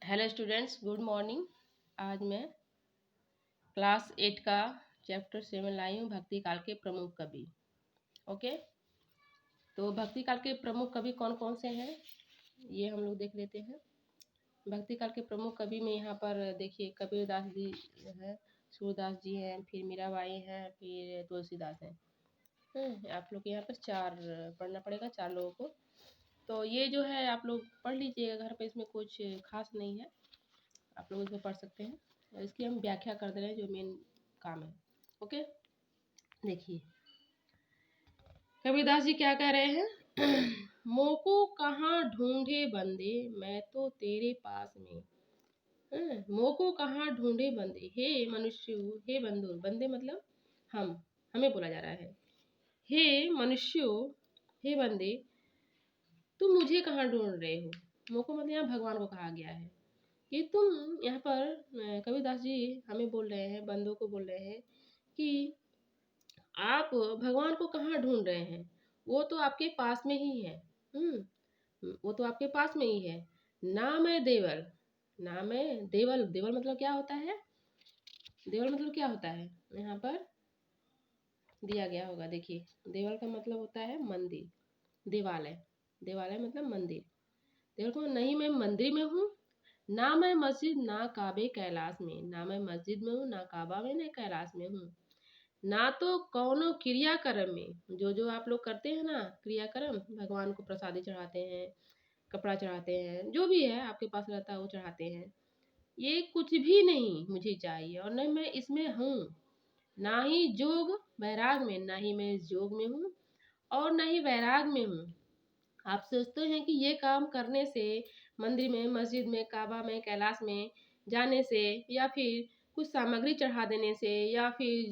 Hello students, good morning. आज मैं class 8 का चैप्टर 7 लाई हूँ, भक्ति काल के प्रमुख कवि। ओके, तो भक्ति काल के प्रमुख कवि कौन कौन से हैं ये हम लोग देख लेते हैं। भक्ति काल के प्रमुख कवि में यहाँ पर देखिए कबीरदास जी हैं, सूरदास जी हैं, फिर मीराबाई हैं, फिर तुलसीदास हैं। आप लोग यहाँ पर 4 पढ़ना पड़ेगा, 4 लोगों को। तो ये जो है आप लोग पढ़ लीजिएगा घर पे, इसमें कुछ खास नहीं है, आप लोग इसमें पढ़ सकते हैं। और इसकी हम व्याख्या कर दे रहे हैं जो मेन काम है। ओके, देखिए कबीरदास जी क्या कह रहे हैं। मोको कहाँ ढूंढे बंदे, मैं तो तेरे पास में। मोको कहाँ ढूंढे बंदे, हे मनुष्य, हे बंधु, बंदे मतलब हमें बोला जा रहा है। हे मनुष्यो, हे बंदे, तुम मुझे कहाँ ढूंढ रहे हो। मोको मतलब यहाँ भगवान को कहा गया है कि तुम यहाँ पर कबीरदास जी हमें बोल रहे हैं, बंदों को बोल रहे हैं कि आप भगवान को कहाँ ढूंढ रहे हैं, वो तो आपके पास में ही है। वो तो आपके पास में ही है। ना मैं देवल, ना मैं देवल, देवल मतलब क्या होता है, देवल मतलब क्या होता है यहाँ पर दिया गया होगा। देखिए देवल का मतलब होता है मंदिर, देवालय, देवालय मतलब मंदिर। देवल को नहीं मैं मंदिर में हूँ, ना मैं मस्जिद, ना काबे कैलाश में, ना मैं मस्जिद में हूँ, ना काबा में, ना कैलाश में हूँ, ना तो कौनो क्रियाकर्म में, जो जो आप लोग करते हैं ना क्रियाकर्म, भगवान को प्रसादी चढ़ाते हैं, कपड़ा चढ़ाते हैं, जो भी है आपके पास रहता है वो चढ़ाते हैं, ये कुछ भी नहीं मुझे चाहिए। और न मैं इसमें हूँ, ना ही जोग वैराग में, ना ही मैं इस जोग में हूँ और ना ही वैराग में हूँ। आप सोचते हैं कि ये काम करने से, मंदिर में, मस्जिद में, काबा में, कैलाश में जाने से, या फिर कुछ सामग्री चढ़ा देने से, या फिर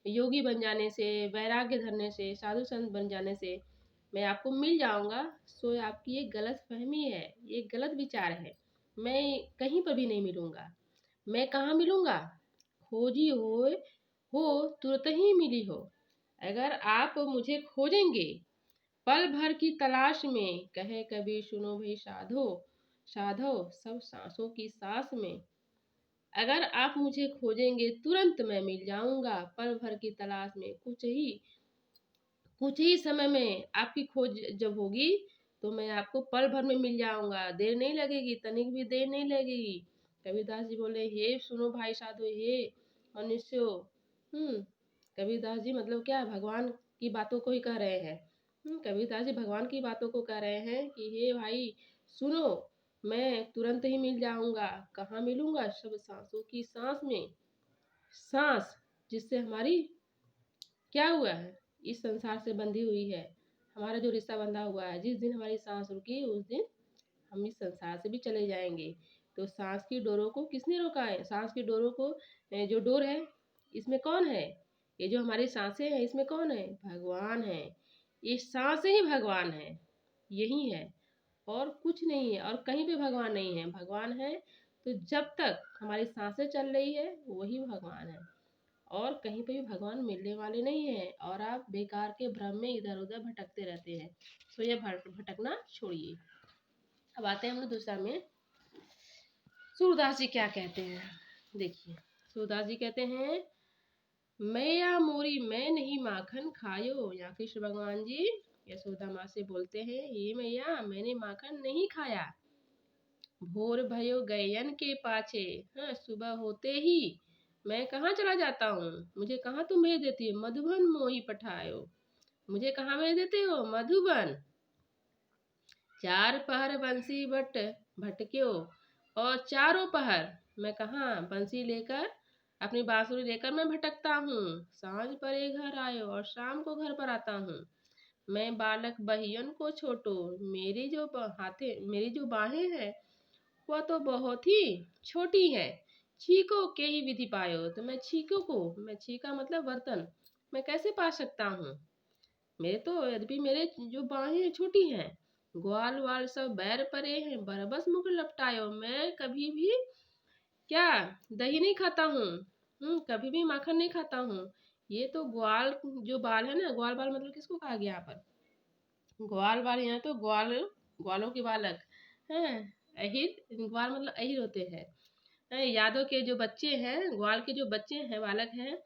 योगी बन जाने से, वैराग्य धरने से, साधु संत बन जाने से मैं आपको मिल जाऊंगा, सो आपकी ये गलत फहमी है, ये गलत विचार है। मैं कहीं पर भी नहीं मिलूंगा। मैं कहाँ मिलूंगा, खोजी हो तुरंत ही मिली हो। अगर आप मुझे खोजेंगे पल भर की तलाश में, कहे कबीर सुनो भाई साधो, साधो सब सांसों की सांस में। अगर आप मुझे खोजेंगे तुरंत मैं मिल जाऊंगा, पल भर की तलाश में, कुछ ही समय में आपकी खोज जब होगी तो मैं आपको पल भर में मिल जाऊंगा, देर नहीं लगेगी, तनिक भी देर नहीं लगेगी। कबीरदास जी बोले हे सुनो भाई साधो, हे मनुष्यो। कबीरदास जी मतलब क्या, भगवान की बातों को ही कह रहे हैं। कबीरदास जी भगवान की बातों को कह रहे हैं कि हे भाई सुनो, मैं तुरंत ही मिल जाऊंगा। कहाँ मिलूंगा, सब सांसों की सांस में। सांस जिससे हमारी क्या हुआ है, इस संसार से बंधी हुई है, हमारा जो रिश्ता बंधा हुआ है। जिस दिन हमारी सांस रुकी उस दिन हम इस संसार से भी चले जाएंगे। तो सांस की डोरों को किसने रोका है, सांस की डोरों को जो डोर है इसमें कौन है, ये जो हमारी सांसें हैं इसमें कौन है, भगवान है। ये सांसें ही भगवान है, यही है और कुछ नहीं है, और कहीं पे भगवान नहीं है। भगवान है तो जब तक हमारी सांसें चल रही है वही भगवान है, और कहीं पे भी भगवान मिलने वाले नहीं है। और आप बेकार के भ्रम में इधर उधर भटकते रहते हैं, तो ये भटकना छोड़िए। अब आते हैं हम लोग दूसरा में, सूरदास जी क्या कहते हैं। देखिए सूरदास जी कहते हैं, मैया मोरी मैं नहीं माखन खायो। यहाँ कृष्ण भगवान जी यशोदा माँ से बोलते हैं, ये मैया मैंने माखन नहीं खाया। भोर भयो गयन के पाछे, हाँ सुबह होते ही मैं कहाँ चला जाता हूँ, मुझे कहाँ तुम भेज देती हो, मधुबन मोही पठायो। मुझे कहाँ भेज देते हो, मधुबन। चार पहर बंसी बट भटक्यो, और चारों पहर मैं कहाँ बंसी लेकर, अपनी बांसुरी लेकर मैं भटकता हूँ। सांझ परे घर आयो, और शाम को घर पर आता हूँ। मैं बालक बहियन को छोटो, मेरी जो बाहें हैं वह तो बहुत ही छोटी है। छीको के ही विधि पायो, तो मैं छीको को, मैं छीका मतलब बर्तन, मैं कैसे पा सकता हूँ। मेरे तो यद्यपि मेरे जो बाहें छोटी हैं, ग्वाल वाल सब बैर परे हैं, बरबस मुख लपटायो। मैं कभी भी क्या दही नहीं खाता हूँ, कभी भी माखन नहीं खाता हूँ। ये तो ग्वाल जो बाल है ना, ग्वाल बाल मतलब किसको कहा गया यहाँ पर, ग्वाल बाल, यहाँ तो ग्वालों के बालक हैं, अहिर, ग्वाल मतलब अहिर होते हैं। यादव के जो बच्चे हैं, ग्वाल के जो बच्चे हैं, बालक हैं,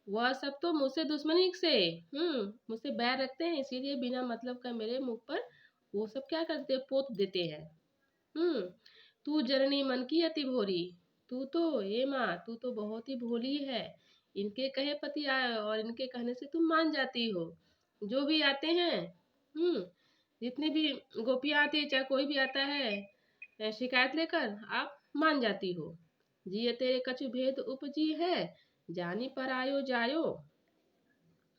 वह सब तो मुझसे दुश्मनी से मुझसे बैर रखते हैं, इसीलिए बिना मतलब का मेरे मुख पर वो सब क्या करते हैं, पोत देते हैं। हम्म तू जननी मन की अति भोरी, तू तो ये माँ, तू तो बहुत ही भोली है। इनके कहे पति आए और इनके कहने से तुम मान जाती हो। जो भी आते हैं, जितने भी गोपियाँ आती है, चाहे कोई भी आता है शिकायत लेकर, आप मान जाती हो। जिय तेरे कछु भेद उपजी है, जानी पर आयो जायो।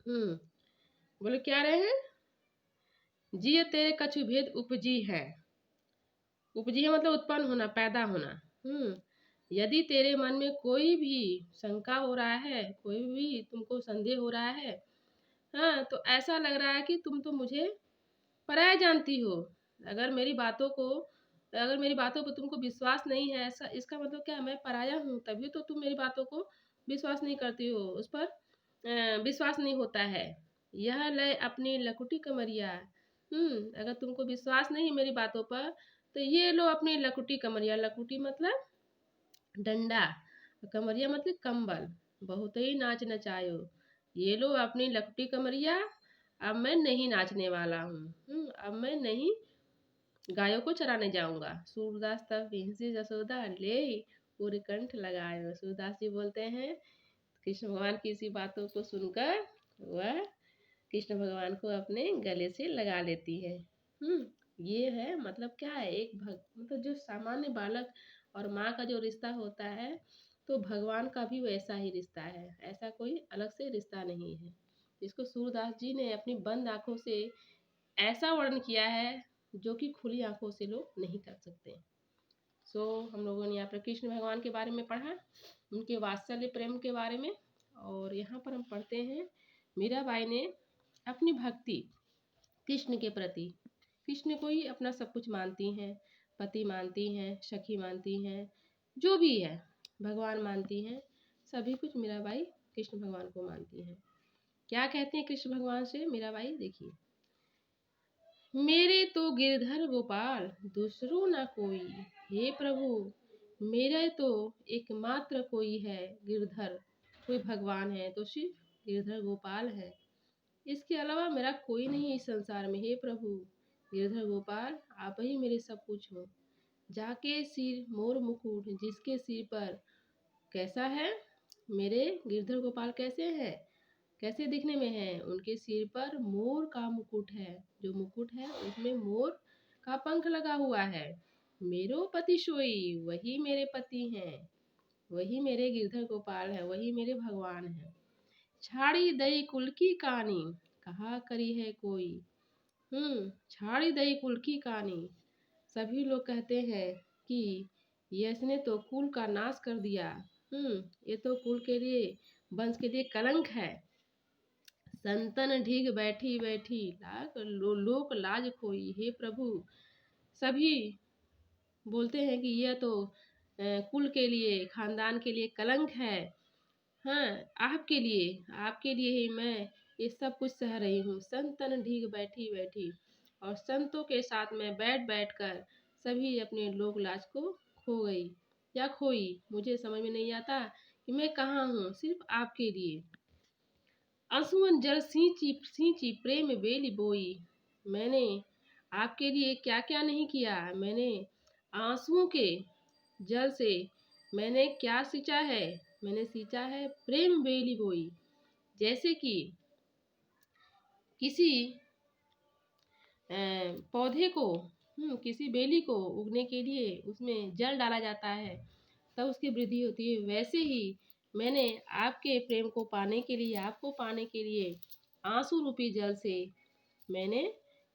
हम्म बोले क्या रहे हैं, जिय तेरे कछु भेद उपजी है। उपजी है मतलब उत्पन्न होना, पैदा होना। यदि तेरे मन में कोई भी शंका हो रहा है, कोई भी तुमको संदेह हो रहा है, हाँ, तो ऐसा लग रहा है कि तुम तो मुझे पराया जानती हो। अगर मेरी बातों को अगर मेरी बातों पर तुमको विश्वास नहीं है, ऐसा इसका मतलब क्या, मैं पराया हूँ, तभी तो तुम मेरी बातों को विश्वास नहीं करती हो, उस पर विश्वास नहीं होता है। यह लय अपनी लकुटी कमरिया। अगर तुमको विश्वास नहीं मेरी बातों पर, तो ये लो अपनी लकुटी कमरिया। लकुटी मतलब डंडा, कमरिया मतलब कंबल। बहुत ही नाच नचायो, ये लो अपनी लकुटी कमरिया, अब मैं नहीं नाचने वाला हूँ। अब मैं नहीं गायों को चराने जाऊंगा। सूरदास तब हिंसी जसोदा ले पूरे कंठ लगायो। सूरदास जी बोलते हैं, कृष्ण भगवान की इसी बातों को सुनकर वह कृष्ण भगवान को अपने गले से लगा लेती है। ये है मतलब क्या है, एक मतलब जो सामान्य बालक और माँ का जो रिश्ता होता है, तो भगवान का भी वैसा ही रिश्ता है, ऐसा कोई अलग से रिश्ता नहीं है। इसको सूरदास जी ने अपनी बंद आंखों से ऐसा वर्णन किया है, जो कि खुली आंखों से लोग नहीं कर सकते। हम लोगों ने यहाँ पर कृष्ण भगवान के बारे में पढ़ा, उनके वात्सल्य प्रेम के बारे में। और यहाँ पर हम पढ़ते हैं, मीराबाई ने अपनी भक्ति कृष्ण के प्रति, कृष्ण को ही अपना सब कुछ मानती हैं, पति मानती हैं, सखी मानती हैं, जो भी है भगवान मानती हैं, सभी कुछ मीराबाई कृष्ण भगवान को मानती हैं। क्या कहते हैं कृष्ण भगवान से मीराबाई, देखिए, मेरे तो गिरधर गोपाल दूसरो ना कोई, हे प्रभु मेरे तो एकमात्र कोई है गिरधर, कोई भगवान है तो सिर्फ गिरधर गोपाल है, इसके अलावा मेरा कोई नहीं इस संसार में। हे प्रभु गिरधर गोपाल, आप ही मेरे सब कुछ हो। जाके सिर मोर मुकुट, जिसके सिर पर कैसा है, मेरे गिरधर गोपाल कैसे हैं, कैसे दिखने में है, उनके सिर पर मोर का मुकुट है। जो मुकुट है उसमें मोर का पंख लगा हुआ है। मेरो पति सोई, वही मेरे पति हैं, वही मेरे गिरधर गोपाल है, वही मेरे भगवान है। छाड़ी दई कुल की कहानी, कहा करी है कोई। छाड़ी दई कुल की कहानी, सभी लोग कहते हैं कि इसने तो कुल का नाश कर दिया। ये तो कुल के लिए, वंश के लिए कलंक है। संतन ढीग बैठी बैठी लोक लाज खोई। हे प्रभु, सभी बोलते हैं कि यह तो कुल के लिए, खानदान के लिए कलंक है। हाँ, आपके लिए ही मैं ये सब कुछ सह रही हूँ। संतन ढीग बैठी बैठी, और संतों के साथ में बैठ बैठ कर सभी अपने लोक लाज को खो गई या खोई। मुझे समझ में नहीं आता कि मैं कहाँ हूँ, सिर्फ आपके लिए। आंसुअन जल सींची सींची प्रेम बेली बोई, मैंने आपके लिए क्या क्या नहीं किया। मैंने आंसुओं के जल से मैंने क्या सींचा है, मैंने सींचा है प्रेम बेली बोई। जैसे कि किसी पौधे को, किसी बेली को उगने के लिए उसमें जल डाला जाता है, तब उसकी वृद्धि होती है। वैसे ही मैंने आपके प्रेम को पाने के लिए, आपको पाने के लिए आंसू रूपी जल से मैंने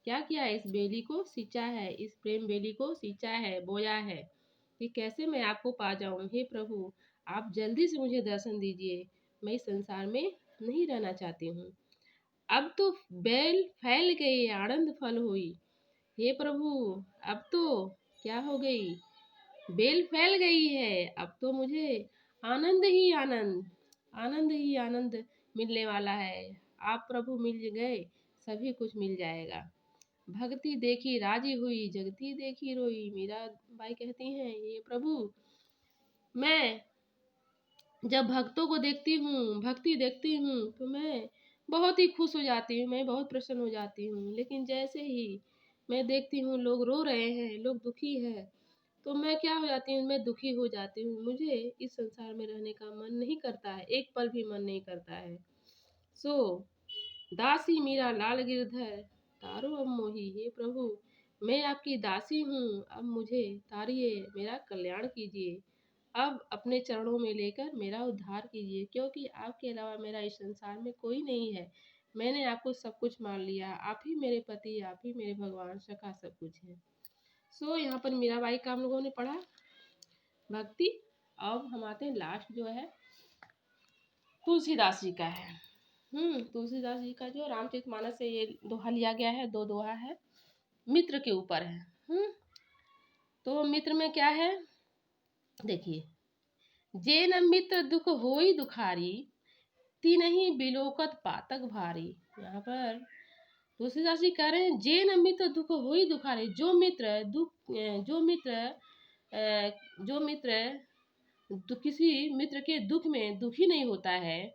क्या किया, इस बेली को सींचा है, इस प्रेम बेली को सींचा है, बोया है, कि कैसे मैं आपको पा जाऊं। हे प्रभु, आप जल्दी से मुझे दर्शन दीजिए, मैं इस संसार में नहीं रहना चाहती हूँ। अब तो बैल फैल गए आनंद फल हुई। हे प्रभु, अब तो क्या हो गई, बेल फैल गई है, अब तो मुझे आनंद ही आनंद, आनंद ही आनंद मिलने वाला है। आप प्रभु मिल गए, सभी कुछ मिल जाएगा। भक्ति देखी राजी हुई, जगती देखी रोई। मीरा बाई कहती हैं, ये प्रभु, मैं जब भक्तों को देखती हूँ, भक्ति देखती हूँ, तो मैं बहुत ही खुश हो जाती हूँ, मैं बहुत प्रसन्न हो जाती हूँ। लेकिन जैसे ही मैं देखती हूँ लोग रो रहे हैं, लोग दुखी हैं, तो मैं क्या हो जाती हूँ, मैं दुखी हो जाती हूँ। मुझे इस संसार में रहने का मन नहीं करता है, एक पल भी मन नहीं करता है। सो दासी मीरा लाल गिरधर, तारो अब मोही। हे प्रभु, मैं आपकी दासी हूँ, अब मुझे तारिए, मेरा कल्याण कीजिए। अब अपने चरणों में लेकर मेरा उद्धार कीजिए, क्योंकि आपके अलावा मेरा इस संसार में कोई नहीं है। मैंने आपको सब कुछ मान लिया, आप ही मेरे पति, आप ही मेरे भगवान, सखा सब कुछ है। सो यहाँ पर मीराबाई का हम लोगों ने पढ़ा भक्ति। अब हम आते हैं लास्ट जो है तुलसीदास जी का है। तुलसीदास जी का जो रामचरितमानस से ये दोहा लिया गया है, 2 दोहा है, मित्र के ऊपर है। तो मित्र में क्या है, देखिए, जे न मित्र दुख होई दुखारी, तिनहि बिलोकत पातक भारी। यहाँ पर तुलसीदास जी कह रहे हैं, जे न मित्र दुख होई दुखारी, जो मित्र दुख, जो मित्र किसी मित्र के दुख में दुखी नहीं होता है,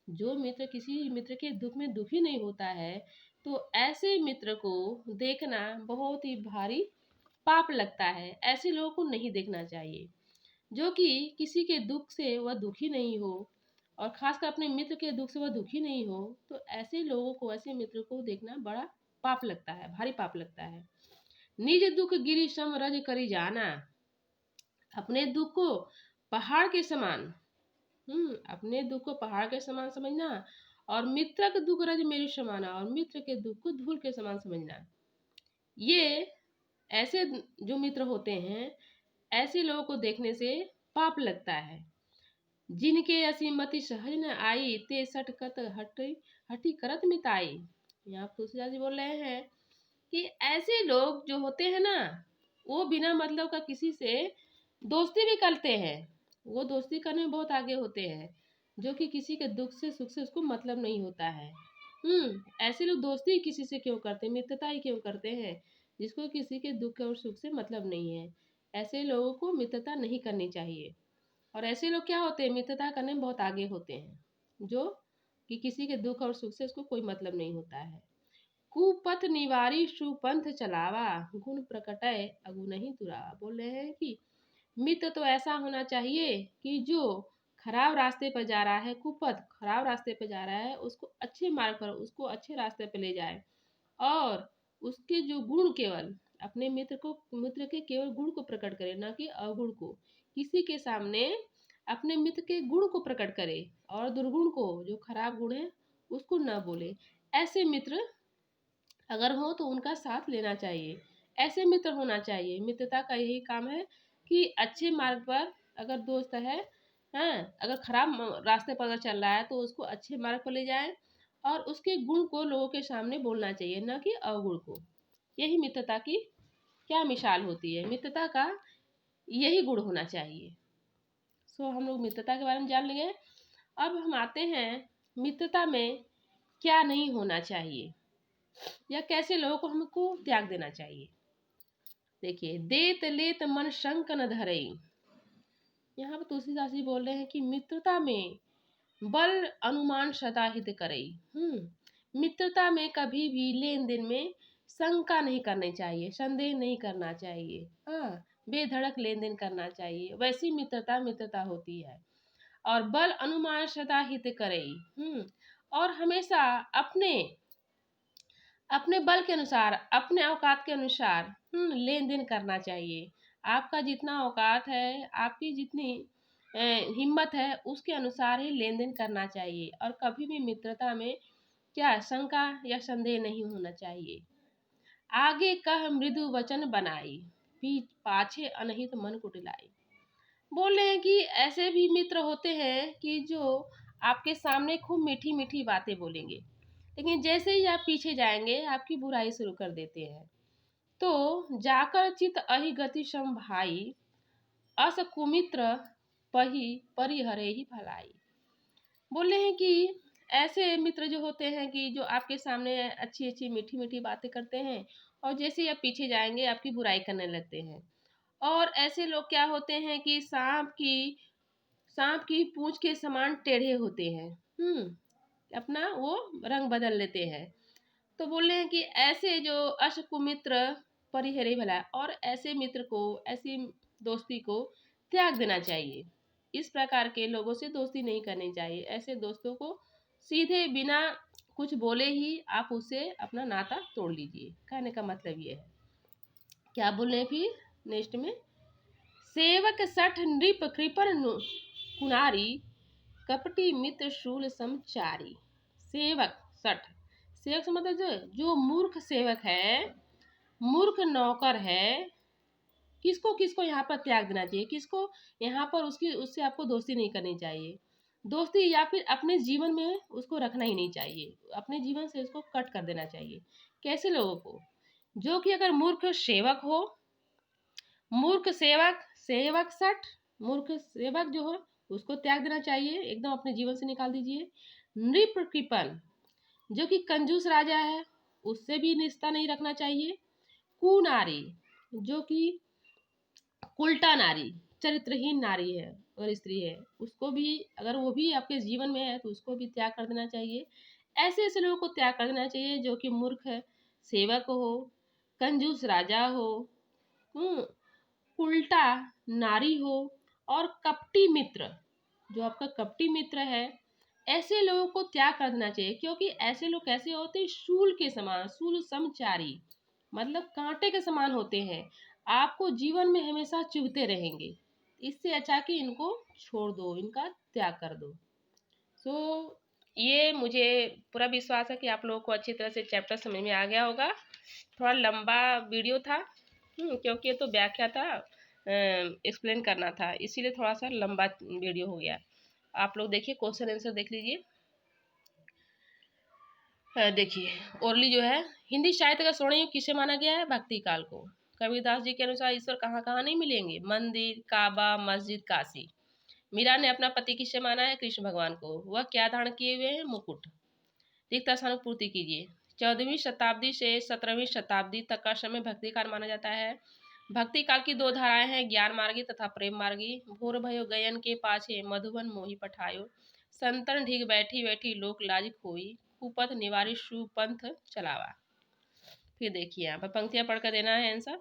जो मित्र किसी मित्र के दुख में दुखी नहीं होता है, तो ऐसे मित्र को देखना बहुत ही भारी पाप लगता है। ऐसे लोगों को नहीं देखना चाहिए। जो कि किसी के दुख से वह दुखी नहीं हो, और खासकर अपने मित्र के दुख से वह दुखी नहीं हो, तो ऐसे लोगों को, ऐसे मित्र को देखना बड़ा पाप लगता है, भारी पाप लगता है। निज दुख गिरि सम रज करी जाना, अपने दुख को पहाड़ के समान, अपने दुख को पहाड़ के समान समझना, और मित्र के दुख रज मेरी समाना, और मित्र के दुख को धूल के समान समझना। ये ऐसे जो मित्र होते हैं, ऐसे लोगों को देखने से पाप लगता है। जिनके असीमति सहज न आई, ते सटकत हटी करत मिताई। यहाँ तुलसीदास जी बोल रहे हैं कि ऐसे लोग जो होते हैं ना, वो बिना मतलब का किसी से दोस्ती भी करते हैं, वो दोस्ती करने में बहुत आगे होते हैं, जो कि किसी के दुख से सुख से उसको मतलब नहीं होता है। ऐसे लोग दोस्ती किसी से क्यों करते हैं, मित्रता ही क्यों करते हैं, जिसको किसी के दुख और सुख से मतलब नहीं है। ऐसे लोगों को मित्रता नहीं करनी चाहिए। और ऐसे लोग क्या होते हैं, मित्रता करने में बहुत आगे होते हैं, जो कि किसी के दुख और सुख से उसको कोई मतलब नहीं होता है। कुपथ निवारी सुपंथ चलावा, गुण प्रकटय अगुनहि दुरावा। बोल रहे हैं कि मित्र तो ऐसा होना चाहिए कि जो खराब रास्ते पर जा रहा है, कुपथ खराब रास्ते पर जा रहा है, उसको अच्छे मार्ग पर, उसको अच्छे रास्ते पर ले जाए, और उसके जो गुण, केवल अपने मित्र के केवल गुण को प्रकट करे, ना कि अवगुण को। किसी के सामने अपने मित्र के गुण को प्रकट करे, और दुर्गुण को, जो खराब गुण है, उसको न बोले। ऐसे मित्र अगर हो तो उनका साथ लेना चाहिए, ऐसे मित्र होना चाहिए। मित्रता का यही काम है कि अच्छे मार्ग पर अगर दोस्त है, अगर खराब रास्ते पर अगर चल रहा है, तो उसको अच्छे मार्ग पर ले जाए, और उसके गुण को लोगों के सामने बोलना चाहिए, न कि अवगुण को। यही मित्रता की क्या मिसाल होती है, मित्रता का यही गुण होना चाहिए। सो हम लोग मित्रता के बारे में जान लेंगे। अब हम आते हैं मित्रता में क्या नहीं होना चाहिए, या कैसे लोगों को हमको त्याग देना चाहिए। देखिए, देत लेत मन शंक न धरई। यहाँ पर तुलसीदास जी बोल रहे हैं कि मित्रता में बल अनुमान सदा हित करई। मित्रता में कभी भी लेन देन में शंका नहीं करनी चाहिए, संदेह नहीं करना चाहिए। बेधड़क लेन देन करना चाहिए, वैसी मित्रता होती है। और बल अनुमान सदा हित करई, और हमेशा अपने अपने बल के अनुसार, अपने औकात के अनुसार लेन देन करना चाहिए। आपका जितना औकात है, आपकी जितनी हिम्मत है, उसके अनुसार ही लेन देन करना चाहिए। और कभी भी मित्रता में क्या शंका या संदेह नहीं होना चाहिए। आगे कह मृदु वचन बनाई, पाछे अनहित मन कुटिलाई। बोल रहे हैं कि ऐसे भी मित्र होते हैं कि जो आपके सामने खूब मीठी मीठी बातें बोलेंगे, लेकिन जैसे ही आप पीछे जाएंगे, आपकी बुराई शुरू कर देते हैं। तो जाकर चित अहि गति सम भाई, अस कुमित्र परिहरे ही भलाई। बोल रहे हैं कि ऐसे मित्र जो होते हैं कि जो आपके सामने अच्छी अच्छी मीठी मीठी बातें करते हैं, और जैसे ही आप पीछे जाएंगे आपकी बुराई करने लगते हैं। और ऐसे लोग क्या होते हैं कि सांप की पूंछ के समान टेढ़े होते हैं। अपना वो रंग बदल लेते हैं। तो बोल रहे हैं कि ऐसे जो अशकुमित्र परिहरे भला, और ऐसे मित्र को, ऐसी दोस्ती को त्याग देना चाहिए। इस प्रकार के लोगों से दोस्ती नहीं करनी चाहिए। ऐसे दोस्तों को सीधे बिना कुछ बोले ही आप उससे अपना नाता तोड़ लीजिए। कहने का मतलब ये है। क्या बोल रहे हैं फिर नेक्स्ट में, सेवक सठ नृप कृपण कुनारी, कपटी मित्र शूल समचारी। सेवक सठ, सेवक से मतलब जो मूर्ख सेवक है, मूर्ख नौकर है, किसको किसको यहाँ पर त्याग देना चाहिए, किसको यहाँ पर उससे आपको दोस्ती नहीं करनी चाहिए। दोस्ती या फिर अपने जीवन में उसको रखना ही नहीं चाहिए, अपने जीवन से उसको कट कर देना चाहिए। कैसे लोगों को, जो कि अगर मूर्ख सेवक हो, मूर्ख सेवक, सेवक सठ, मूर्ख सेवक जो हो उसको त्याग देना चाहिए, एकदम अपने जीवन से निकाल दीजिए। नृप कृपण, जो कि कंजूस राजा है, उससे भी रिश्ता नहीं रखना चाहिए। कुनारी, जो कि उल्टा नारी, चरित्रहीन नारी है, अगर स्त्री है उसको भी, अगर वो भी आपके जीवन में है तो उसको भी त्याग कर देना चाहिए। ऐसे ऐसे लोगों को त्याग कर देना चाहिए जो कि मूर्ख है, सेवक हो, कंजूस राजा हो, उल्टा नारी हो, और कपटी मित्र, जो आपका कपटी मित्र है, ऐसे लोगों को त्याग कर देना चाहिए। क्योंकि ऐसे लोग कैसे होते हैं, शूल के समान, शूल समचारी, मतलब कांटे के समान होते हैं, आपको जीवन में हमेशा चुभते रहेंगे। इससे अच्छा कि इनको छोड़ दो, इनका त्याग कर दो। ये मुझे पूरा विश्वास है कि आप लोगों को अच्छी तरह से चैप्टर समझ में आ गया होगा। थोड़ा लंबा वीडियो था, क्योंकि ये तो व्याख्या था, एक्सप्लेन करना था, इसीलिए थोड़ा सा लंबा वीडियो हो गया। आप लोग देखिए, क्वेश्चन आंसर देख लीजिए। देखिए, ओरली जो है, हिंदी साहित्य का स्वर्ण युग किसे माना गया है, भक्ति काल को। कबीरदास जी के अनुसार ईश्वर कहाँ कहाँ नहीं मिलेंगे, मंदिर, काबा, मस्जिद, काशी। मीरा ने अपना पति किसे माना है, कृष्ण भगवान को। वह क्या धारण किए हुए हैं, मुकुट। रिक्त स्थान पूर्ति कीजिए। 14वीं शताब्दी से 17वीं शताब्दी तक का समय भक्ति काल माना जाता है। भक्ति काल की दो धाराएं हैं, ज्ञान मार्गी तथा प्रेम मार्गी। भोर भयो गयन के पाछे, मधुबन मोहि पठायो। संतन ढीग बैठी बैठी, लोक लाज खोई। कुपथ निवारी सुपंथ चलावा। फिर देखिए यहाँ पर पंक्तियां पढ़कर देना है आंसर।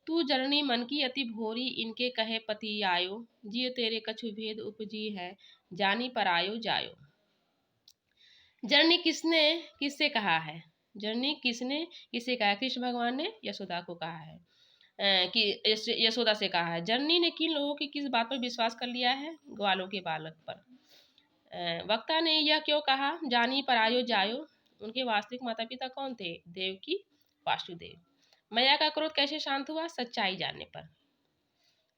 तू जननी मन की अति भोरी, इनके कहे पति आयो। जिय तेरे कछु भेद उपजी है, जानी पर आयो जायो। जननी किसने किससे कहा है, जननी किसने किससे कहा है, कृष्ण भगवान ने यशोदा को कहा है, कि यशोदा से कहा है। जननी ने किन लोगों की किस बात पर विश्वास कर लिया है, ग्वालों के बालक पर। वक्ता ने यह क्यों कहा, जानी पर आयो जायो। उनके वास्तविक माता पिता कौन थे, देवकी, वासुदेव। मैया का क्रोध कैसे शांत हुआ, सच्चाई जानने पर।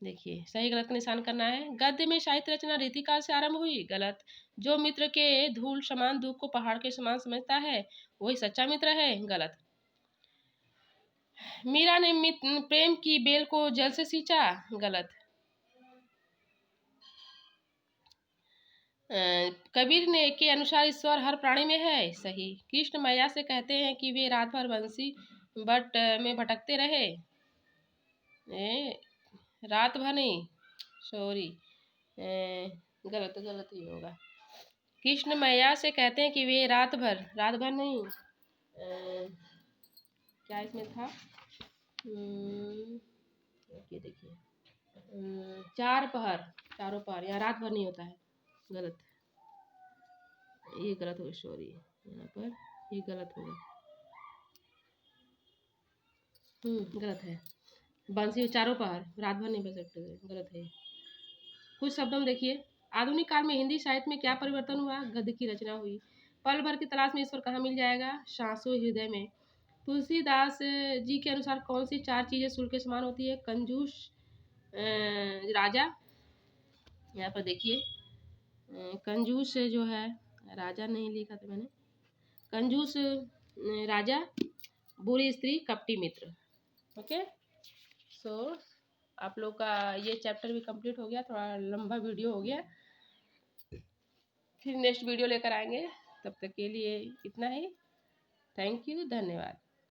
देखिए, सही गलत का निशान करना है। गद्य में साहित्य रचना रीतिकाल से आरंभ हुई, गलत। जो मित्र के धूल समान दुख को पहाड़ के समान समझता है, वही सच्चा मित्र है, गलत। मीरा ने प्रेम की बेल को जल से सींचा, गलत। कबीर ने के अनुसार ईश्वर हर प्राणी में है, सही। कृष्ण मैया से कहते हैं कि वे रात भर बंसी बट में भटकते रहे, रात भर नहीं, सॉरी, गलत गलत ही होगा। कृष्ण मैया से कहते हैं कि वे रात भर नहीं, क्या इसमें था, ये देखिए, चारों पहर, यहाँ रात भर नहीं होता है, गलत, ये गलत होगा, सॉरी, यहाँ पर ये गलत होगा, गलत है। बंसी चारों पहर, रात भर नहीं बज सकते, गलत है। कुछ शब्दों में देखिए, आधुनिक काल में हिंदी साहित्य में क्या परिवर्तन हुआ, गद्य की रचना हुई। पल भर की तलाश में ईश्वर कहाँ मिल जाएगा, सांसों हृदय में। तुलसीदास जी के अनुसार कौन सी चार चीजें सूल के समान होती है, कंजूस राजा, यहाँ पर देखिए, कंजूस जो है, राजा नहीं लिखा था मैंने, कंजूस राजा, बुरी स्त्री, कपटी मित्र। ओके, सो आप लोग का ये चैप्टर भी कंप्लीट हो गया, थोड़ा लंबा वीडियो हो गया। फिर नेक्स्ट वीडियो लेकर आएंगे, तब तक के लिए इतना ही। थैंक यू, धन्यवाद।